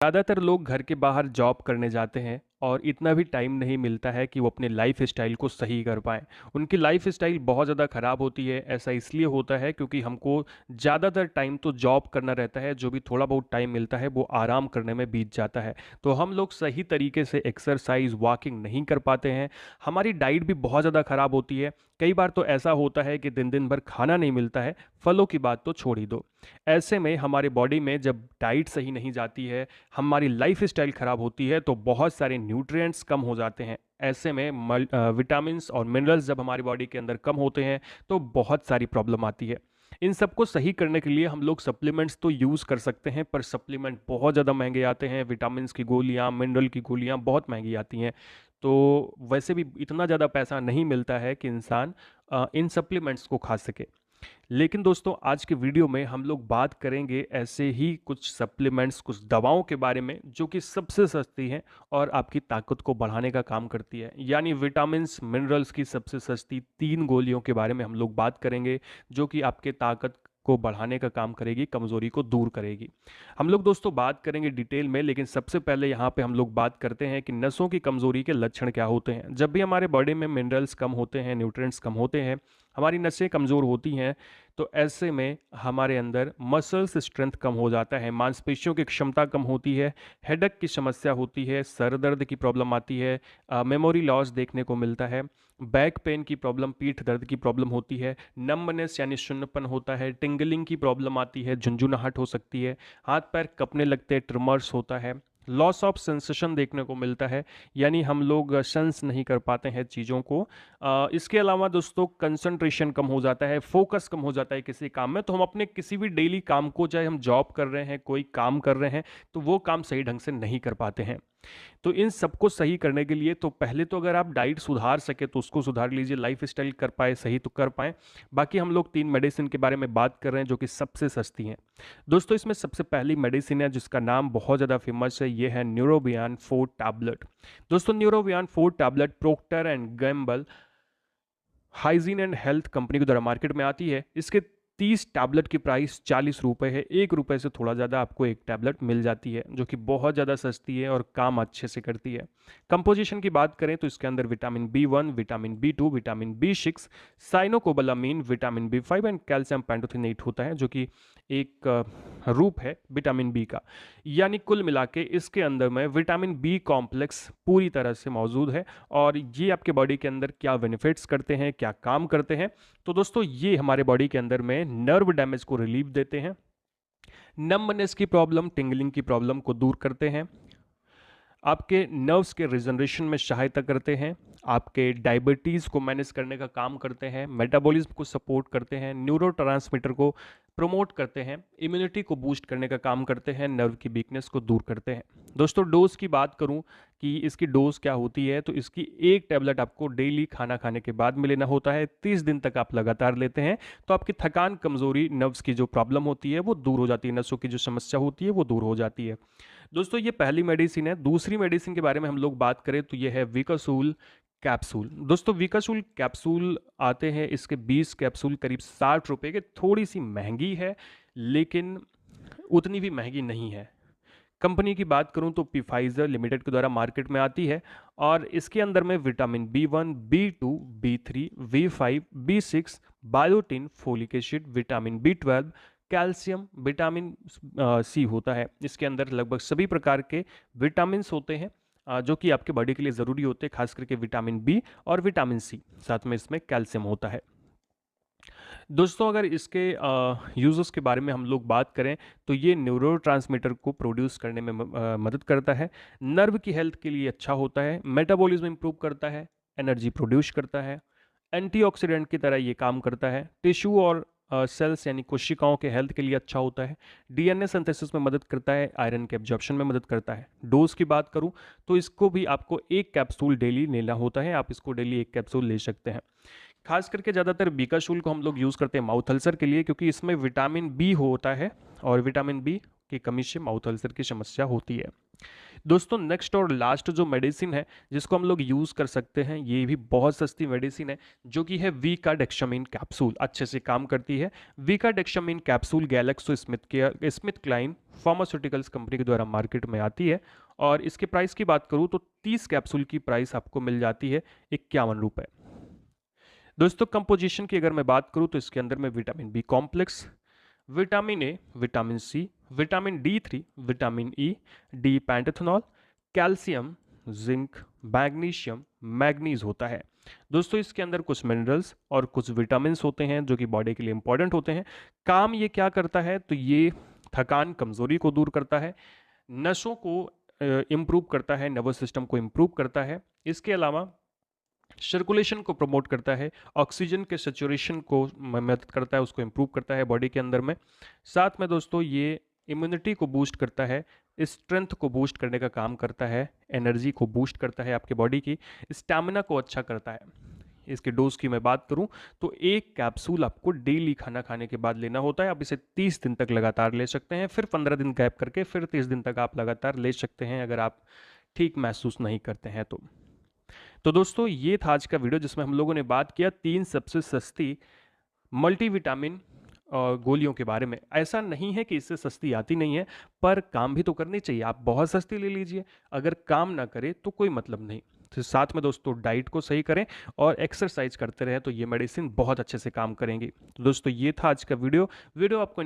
ज़्यादातर लोग घर के बाहर जॉब करने जाते हैं और इतना भी टाइम नहीं मिलता है कि वो अपने लाइफ स्टाइल को सही कर पाएँ। उनकी लाइफ स्टाइल बहुत ज़्यादा ख़राब होती है। ऐसा इसलिए होता है क्योंकि हमको ज़्यादातर टाइम तो जॉब करना रहता है, जो भी थोड़ा बहुत टाइम मिलता है वो आराम करने में बीत जाता है। तो हम लोग सही तरीके से एक्सरसाइज, वॉकिंग नहीं कर पाते हैं। हमारी डाइट भी बहुत ज़्यादा ख़राब होती है। कई बार तो ऐसा होता है कि दिन दिन भर खाना नहीं मिलता है, फलों की बात तो छोड़ ही दो। ऐसे में हमारे बॉडी में जब डाइट सही नहीं जाती है, हमारी लाइफ स्टाइल ख़राब होती है, तो बहुत सारे न्यूट्रिएंट्स कम हो जाते हैं। ऐसे में विटामिन्स और मिनरल्स जब हमारी बॉडी के अंदर कम होते हैं तो बहुत सारी प्रॉब्लम आती है। इन सबको सही करने के लिए हम लोग सप्लीमेंट्स तो यूज़ कर सकते हैं, पर सप्लीमेंट बहुत ज़्यादा महंगे आते हैं। विटामिन्स की गोलियाँ, मिनरल की गोलियाँ बहुत महंगी आती हैं। तो वैसे भी इतना ज़्यादा पैसा नहीं मिलता है कि इंसान इन सप्लीमेंट्स को खा सके। लेकिन दोस्तों, आज के वीडियो में हम लोग बात करेंगे ऐसे ही कुछ सप्लीमेंट्स, कुछ दवाओं के बारे में जो कि सबसे सस्ती हैं और आपकी ताकत को बढ़ाने का काम करती है। यानी विटामिन्स, मिनरल्स की सबसे सस्ती 3 गोलियों के बारे में हम लोग बात करेंगे, जो कि आपके ताकत को बढ़ाने का काम करेगी, कमज़ोरी को दूर करेगी। हम लोग दोस्तों बात करेंगे डिटेल में, लेकिन सबसे पहले यहाँ पे हम लोग बात करते हैं कि नसों की कमज़ोरी के लक्षण क्या होते हैं। जब भी हमारे बॉडी में मिनरल्स कम होते हैं, न्यूट्रिएंट्स कम होते हैं, हमारी नसें कमज़ोर होती हैं, तो ऐसे में हमारे अंदर मसल्स स्ट्रेंथ कम हो जाता है, मांसपेशियों की क्षमता कम होती है, हेडेक की समस्या होती है, सर दर्द की प्रॉब्लम आती है, मेमोरी लॉस देखने को मिलता है, बैक पेन की प्रॉब्लम, पीठ दर्द की प्रॉब्लम होती है, नंबनेस यानी शून्यपन होता है, टिंगलिंग की प्रॉब्लम आती है, झुंझुनाहट हो सकती है, हाथ पैर कँपने लगते हैं, ट्रिमर्स होता है, लॉस ऑफ सेंसेशन देखने को मिलता है, यानी हम लोग सेंस नहीं कर पाते हैं चीज़ों को। इसके अलावा दोस्तों कंसंट्रेशन कम हो जाता है, फोकस कम हो जाता है किसी काम में, तो हम अपने किसी भी डेली काम को, चाहे हम जॉब कर रहे हैं, कोई काम कर रहे हैं, तो वो काम सही ढंग से नहीं कर पाते हैं। तो इन सबको सही करने के लिए तो पहले तो अगर आप डाइट सुधार सके तो उसको सुधार लीजिए, लाइफ स्टाइल कर पाए सही तो कर पाएँ। बाकी हम लोग 3 मेडिसिन के बारे में बात कर रहे हैं जो कि सबसे सस्ती हैं। दोस्तों, इसमें सबसे पहली मेडिसिन है जिसका नाम बहुत ज़्यादा फेमस है, ये है न्यूरोबियान 4 टैबलेट। दोस्तों, Neurobion 4 tablet proctor and Gamble hygiene and health company के द्वारा मार्केट में आती है। इसके 30 टैबलेट की प्राइस 40 रुपये है। 1 रुपये से थोड़ा ज़्यादा आपको एक टैबलेट मिल जाती है, जो कि बहुत ज़्यादा सस्ती है और काम अच्छे से करती है। कंपोजिशन की बात करें तो इसके अंदर vitamin B1, vitamin B2, vitamin B6, cyanocobalamin, vitamin B5 and calcium pantothenate होता है, जो कि एक रूप है विटामिन बी का। यानी कुल मिला के इसके अंदर में विटामिन बी कॉम्प्लेक्स पूरी तरह से मौजूद है। और ये आपके बॉडी के अंदर क्या बेनिफिट्स करते हैं, क्या काम करते हैं, तो दोस्तों ये हमारे बॉडी के अंदर में नर्व डैमेज को रिलीव देते हैं, नंबनेस की प्रॉब्लम, टिंगलिंग की प्रॉब्लम को दूर करते हैं, आपके नर्व्स के रिजनरेशन में सहायता करते हैं, आपके डायबिटीज़ को मैनेज करने का काम करते हैं, मेटाबॉलिज्म को सपोर्ट करते हैं, न्यूरोट्रांसमीटर को प्रमोट करते हैं, इम्यूनिटी को बूस्ट करने का काम करते हैं, नर्व की वीकनेस को दूर करते हैं। दोस्तों, डोज की बात करूं कि इसकी डोज क्या होती है, तो इसकी एक टैबलेट आपको डेली खाना खाने के बाद में लेना होता है। 30 दिन तक आप लगातार लेते हैं तो आपकी थकान, कमजोरी, नर्व्स की जो प्रॉब्लम होती है वो दूर हो जाती है, नसों की जो समस्या होती है वो दूर हो जाती है। दोस्तों, ये पहली मेडिसिन है। दूसरी मेडिसिन के बारे में हम लोग बात करें तो ये है विकासूल कैप्सूल। दोस्तों, विकासूल कैप्सूल आते हैं, इसके 20 कैप्सूल करीब 60 रुपए के। थोड़ी सी महंगी है, लेकिन उतनी भी महंगी नहीं है। कंपनी की बात करूं तो पिफाइजर लिमिटेड के द्वारा मार्केट में आती है और इसके अंदर में vitamin B1, B2, B3, V5, B6, biotin, folic acid, vitamin B12, calcium, vitamin C होता है। इसके अंदर लगभग सभी प्रकार के विटामिन होते हैं, जो कि आपके बॉडी के लिए ज़रूरी होते हैं, खास करके विटामिन बी और विटामिन सी। साथ में इसमें कैल्शियम होता है। दोस्तों, अगर इसके यूज़र्स के बारे में हम लोग बात करें तो ये न्यूरोट्रांसमीटर को प्रोड्यूस करने में मदद करता है, नर्व की हेल्थ के लिए अच्छा होता है, मेटाबॉलिज्म इंप्रूव करता है, एनर्जी प्रोड्यूस करता है, एंटीऑक्सीडेंट की तरह ये काम करता है, टिश्यू और सेल्स यानी कोशिकाओं के हेल्थ के लिए अच्छा होता है, डीएनए सिंथेसिस में मदद करता है, आयरन के एब्जॉर्प्शन में मदद करता है। डोज की बात करूं तो इसको भी आपको 1 कैप्सूल डेली लेना होता है। आप इसको डेली 1 कैप्सूल ले सकते हैं। खास करके ज़्यादातर बीकाशूल को हम लोग यूज़ करते हैं माउथ अल्सर के लिए, क्योंकि इसमें विटामिन बी होता है और विटामिन बी की कमी से माउथ अल्सर की समस्या होती है। दोस्तों, नेक्स्ट और लास्ट जो मेडिसिन है जिसको हम लोग यूज़ कर सकते हैं, ये भी बहुत सस्ती मेडिसिन है, जो कि है वीकाडेक्सामिन कैप्सूल। अच्छे से काम करती है। वीकाडेक्सामिन capsule GlaxoSmithKline pharmaceuticals company के द्वारा मार्केट में आती है और इसके प्राइस की बात करूँ तो 30 कैप्सूल की प्राइस आपको मिल जाती है 51 रुपये। दोस्तों कंपोजिशन की अगर मैं बात करूँ तो इसके अंदर में vitamin B complex, vitamin A, vitamin C, vitamin D3, vitamin E, D panthenol, calcium, zinc, magnesium, manganese होता है। दोस्तों इसके अंदर कुछ मिनरल्स और कुछ विटामिन होते हैं जो कि बॉडी के लिए इंपॉर्टेंट होते हैं। काम ये क्या करता है तो ये थकान कमजोरी को दूर करता है, नसों को इम्प्रूव करता है, नर्वस सिस्टम को इम्प्रूव करता है। इसके अलावा सर्कुलेशन को प्रमोट करता है, ऑक्सीजन के सेचुरेशन को मदद करता है, उसको इम्प्रूव करता है बॉडी के अंदर में। साथ में दोस्तों ये इम्यूनिटी को बूस्ट करता है, स्ट्रेंथ को बूस्ट करने का काम करता है, एनर्जी को बूस्ट करता है आपके बॉडी की, स्टैमिना को अच्छा करता है। इसके डोज की मैं बात करूं तो एक कैप्सूल आपको डेली खाना खाने के बाद लेना होता है। आप इसे 30 दिन तक लगातार ले सकते हैं, फिर 15 दिन गैप करके फिर 30 दिन तक आप लगातार ले सकते हैं अगर आप ठीक महसूस नहीं करते हैं तो दोस्तों ये था आज का वीडियो जिसमें हम लोगों ने बात किया 3 सबसे सस्ती मल्टीविटामिन गोलियों के बारे में। ऐसा नहीं है कि इससे सस्ती आती नहीं है, पर काम भी तो करनी चाहिए। आप बहुत सस्ती ले लीजिए, अगर काम ना करे तो कोई मतलब नहीं। तो साथ में दोस्तों डाइट को सही करें और एक्सरसाइज करते रहें तो ये मेडिसिन बहुत अच्छे से काम करेंगी। तो दोस्तों ये था आज का वीडियो आपको